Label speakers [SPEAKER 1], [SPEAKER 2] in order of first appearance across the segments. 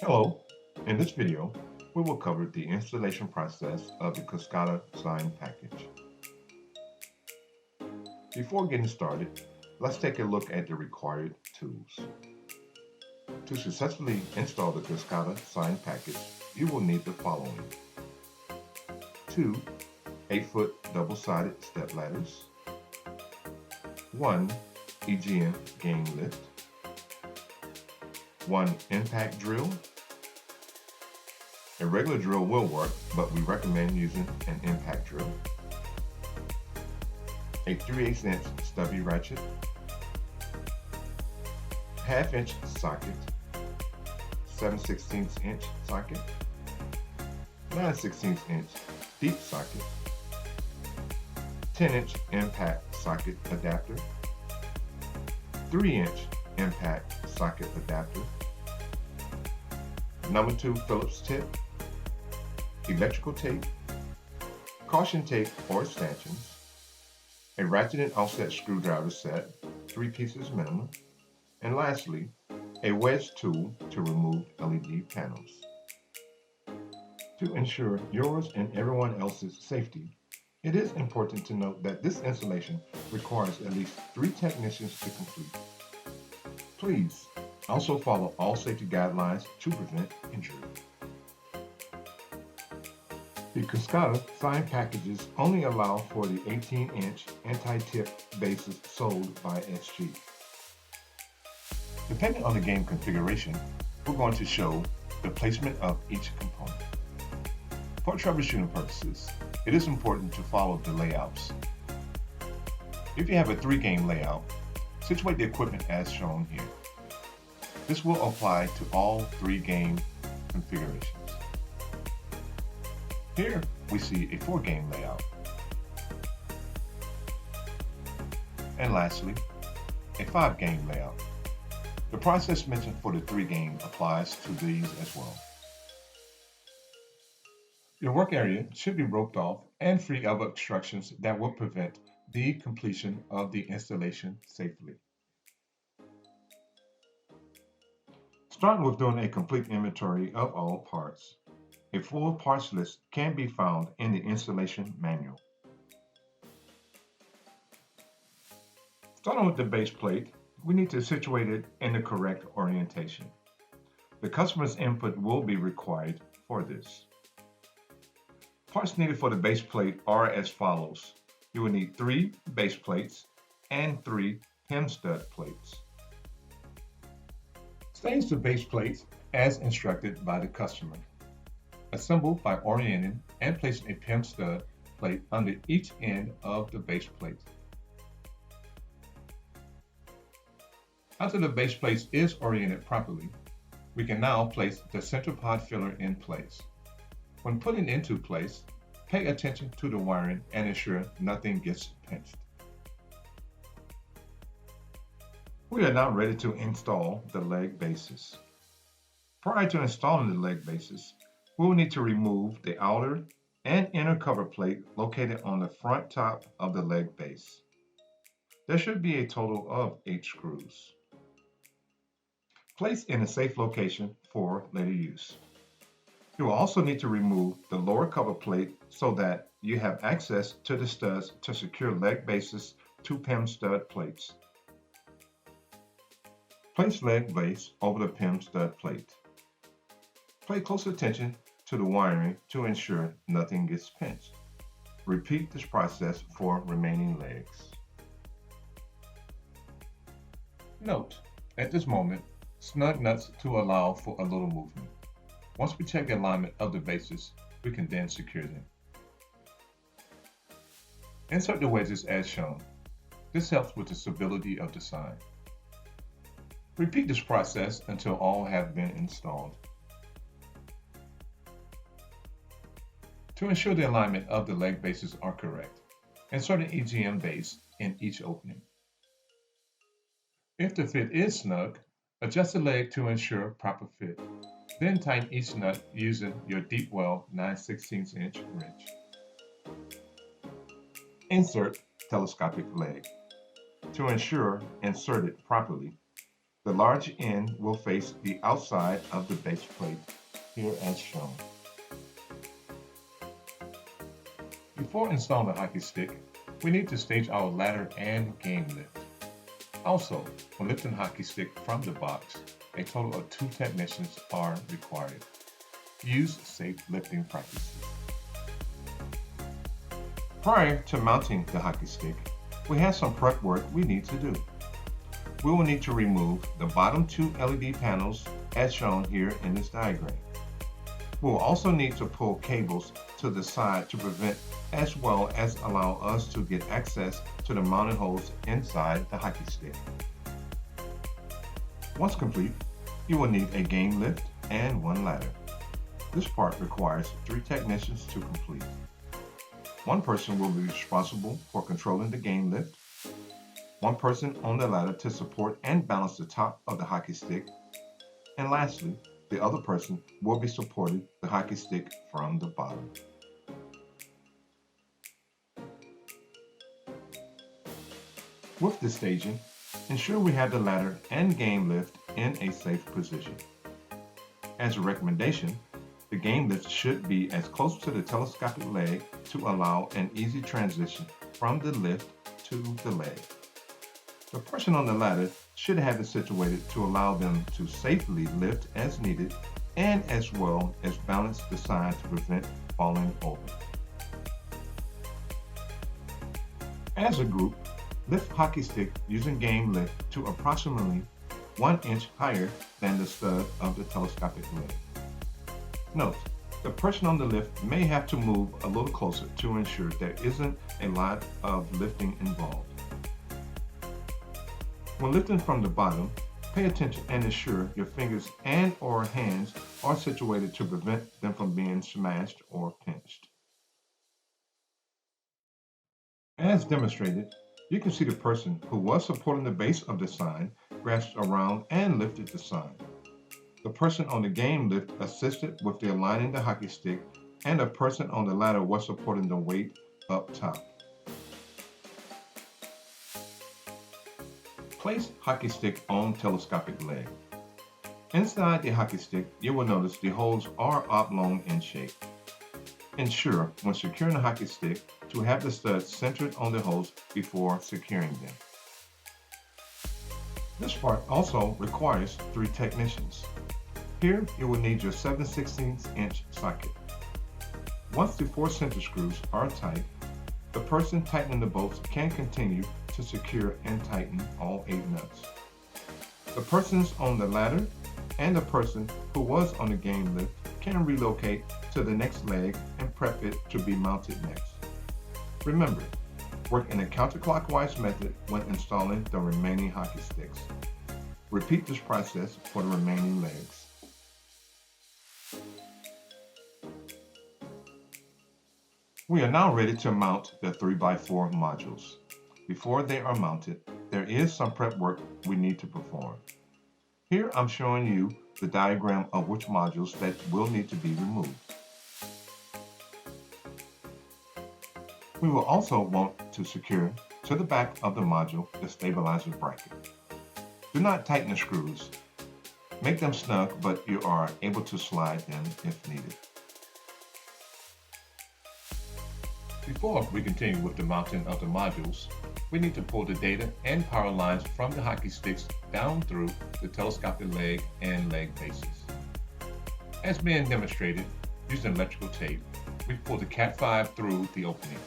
[SPEAKER 1] Hello, in this video, we will cover the installation process of the Kascada sign package. Before getting started, let's take a look at the required tools. To successfully install the Kascada sign package, you will need the following. Two 8-foot double-sided step ladders, one EGM game lift, one impact drill. A regular drill will work, but we recommend using an impact drill. A 3/8" stubby ratchet, half-inch socket, 7/16" socket, 9/16" deep socket, 10" impact socket adapter, 3" impact socket adapter, number 2 Phillips tip, electrical tape, caution tape or stanchions, a ratchet and offset screwdriver set, 3 pieces minimum, and lastly, a wedge tool to remove LED panels. To ensure yours and everyone else's safety, it is important to note that this installation requires at least 3 technicians to complete. Please also follow all safety guidelines to prevent injury. The Kascada sign packages only allow for the 18" anti-tip bases sold by SG. Depending on the game configuration, we're going to show the placement of each component. For troubleshooting purposes, it is important to follow the layouts. If you have a 3-game layout, situate the equipment as shown here. This will apply to all 3-game configurations. Here we see a 4-game layout. And lastly, a 5-game layout. The process mentioned for the 3-game applies to these as well. Your work area should be roped off and free of obstructions that will prevent the completion of the installation safely. Starting with doing a complete inventory of all parts. A full parts list can be found in the installation manual. Starting with the base plate, we need to situate it in the correct orientation. The customer's input will be required for this. Parts needed for the base plate are as follows. You will need 3 base plates and 3 hem stud plates. Stage the base plates as instructed by the customer. Assemble by orienting and placing a PEM stud plate under each end of the base plate. After the base plate is oriented properly, we can now place the center pod filler in place. When putting into place, pay attention to the wiring and ensure nothing gets pinched. We are now ready to install the leg bases. Prior to installing the leg bases, we will need to remove the outer and inner cover plate located on the front top of the leg base. There should be a total of 8 screws. Place in a safe location for later use. You will also need to remove the lower cover plate so that you have access to the studs to secure leg bases to PEM stud plates. Place leg base over the PEM stud plate. Pay close attention to the wiring to ensure nothing gets pinched. Repeat this process for remaining legs. Note, at this moment, snug nuts to allow for a little movement. Once we check the alignment of the bases, we can then secure them. Insert the wedges as shown. This helps with the stability of the sign. Repeat this process until all have been installed. To ensure the alignment of the leg bases are correct, insert an EGM base in each opening. If the fit is snug, adjust the leg to ensure proper fit. Then tighten each nut using your deep well 9/16" wrench. Insert telescopic leg. To ensure inserted properly, The large end will face the outside of the base plate, here as shown. Before installing the hockey stick, we need to stage our ladder and game lift. Also, when lifting the hockey stick from the box, a total of 2 technicians are required. Use safe lifting practices. Prior to mounting the hockey stick, we have some prep work we need to do. We will need to remove the bottom 2 LED panels as shown here in this diagram. We will also need to pull cables to the side to prevent as well as allow us to get access to the mounting holes inside the hockey stick. Once complete, you will need a game lift and 1 ladder. This part requires 3 technicians to complete. 1 person will be responsible for controlling the game lift, 1 person on the ladder to support and balance the top of the hockey stick, and lastly, the other person will be supporting the hockey stick from the bottom. With the staging, ensure we have the ladder and game lift in a safe position. As a recommendation, the game lift should be as close to the telescopic leg to allow an easy transition from the lift to the leg. The person on the ladder should have it situated to allow them to safely lift as needed and as well as balance the side to prevent falling over. As a group, lift hockey stick using game lift to approximately 1 inch higher than the stud of the telescopic leg. Note, the person on the lift may have to move a little closer to ensure there isn't a lot of lifting involved. When lifting from the bottom, pay attention and ensure your fingers and/or hands are situated to prevent them from being smashed or pinched. As demonstrated, you can see the person who was supporting the base of the sign grasped around and lifted the sign. The person on the game lift assisted with the aligning the hockey stick, and the person on the ladder was supporting the weight up top. Place hockey stick on telescopic leg. Inside the hockey stick, you will notice the holes are oblong in shape. Ensure, when securing the hockey stick, to have the studs centered on the holes before securing them. This part also requires 3 technicians. Here, you will need your 7/16" socket. Once the 4 center screws are tight, the person tightening the bolts can continue to secure and tighten all 8 nuts. The persons on the ladder and the person who was on the game lift can relocate to the next leg and prep it to be mounted next. Remember, work in a counterclockwise method when installing the remaining hockey sticks. Repeat this process for the remaining legs. We are now ready to mount the 3x4 modules. Before they are mounted, there is some prep work we need to perform. Here I'm showing you the diagram of which modules that will need to be removed. We will also want to secure to the back of the module the stabilizer bracket. Do not tighten the screws. Make them snug, but you are able to slide them if needed. Before we continue with the mounting of the modules, we need to pull the data and power lines from the hockey sticks down through the telescopic leg and leg bases. As being demonstrated, using electrical tape, we pull the Cat5 through the opening.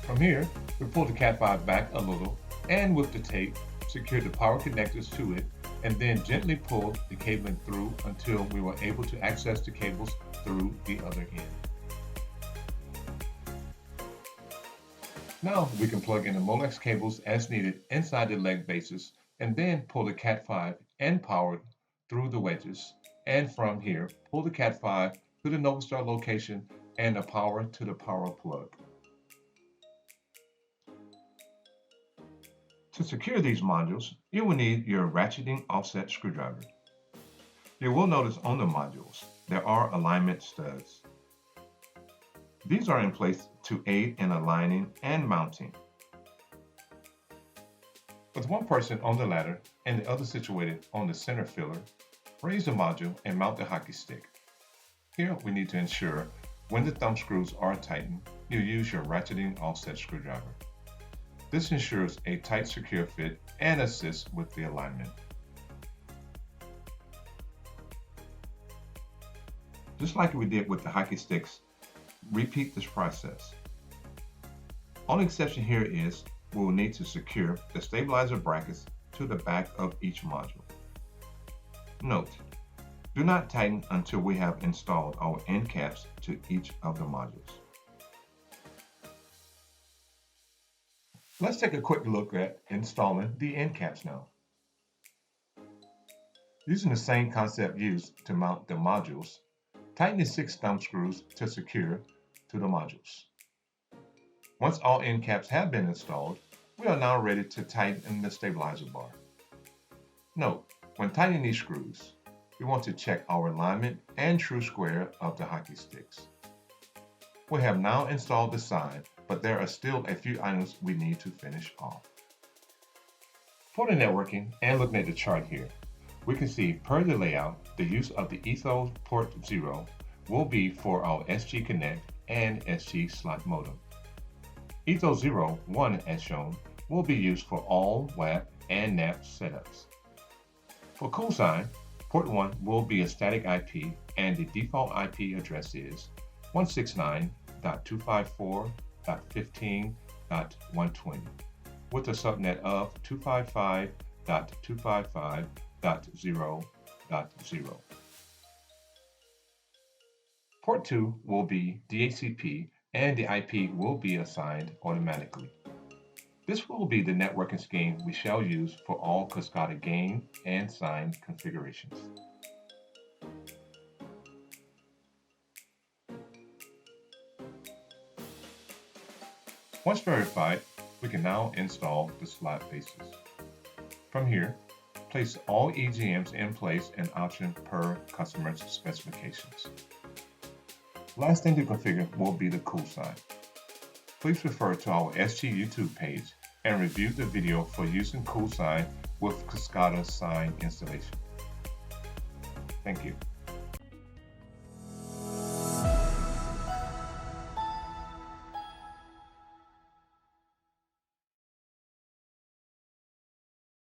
[SPEAKER 1] From here, we pull the Cat5 back a little and with the tape, secure the power connectors to it and then gently pull the cabling through until we were able to access the cables through the other end. Now we can plug in the Molex cables as needed inside the leg bases and then pull the Cat5 and power through the wedges, and from here pull the Cat5 to the Novastar location and the power to the power plug. To secure these modules, you will need your ratcheting offset screwdriver. You will notice on the modules there are alignment studs. These are in place to aid in aligning and mounting. With one person on the ladder and the other situated on the center filler, raise the module and mount the hockey stick. Here we need to ensure when the thumb screws are tightened, you use your ratcheting offset screwdriver. This ensures a tight, secure fit and assists with the alignment. Just like we did with the hockey sticks, repeat this process. Only exception here is we will need to secure the stabilizer brackets to the back of each module. Note, do not tighten until we have installed our end caps to each of the modules. Let's take a quick look at installing the end caps now. Using the same concept used to mount the modules, tighten the 6 thumb screws to secure to the modules. Once all end caps have been installed, we are now ready to tighten the stabilizer bar. Note, when tightening these screws, we want to check our alignment and true square of the hockey sticks. We have now installed the side, but there are still a few items we need to finish off. For the networking and looking at the chart here, we can see per the layout, the use of the Ethos port 0 will be for our SG Connect and SG slot modem. Ethos 01 as shown will be used for all WAP and NAP setups. For cosign, port 1 will be a static IP and the default IP address is 169.254.15.120 with a subnet of 255.255.0.0. Port 2 will be DHCP and the IP will be assigned automatically. This will be the networking scheme we shall use for all Kascada game and sign configurations. Once verified, we can now install the slot bases. From here, place all EGMs in place and option per customer's specifications. Last thing to configure will be the cool sign. Please refer to our SG YouTube page and review the video for using cool sign with Kascada sign installation. Thank you.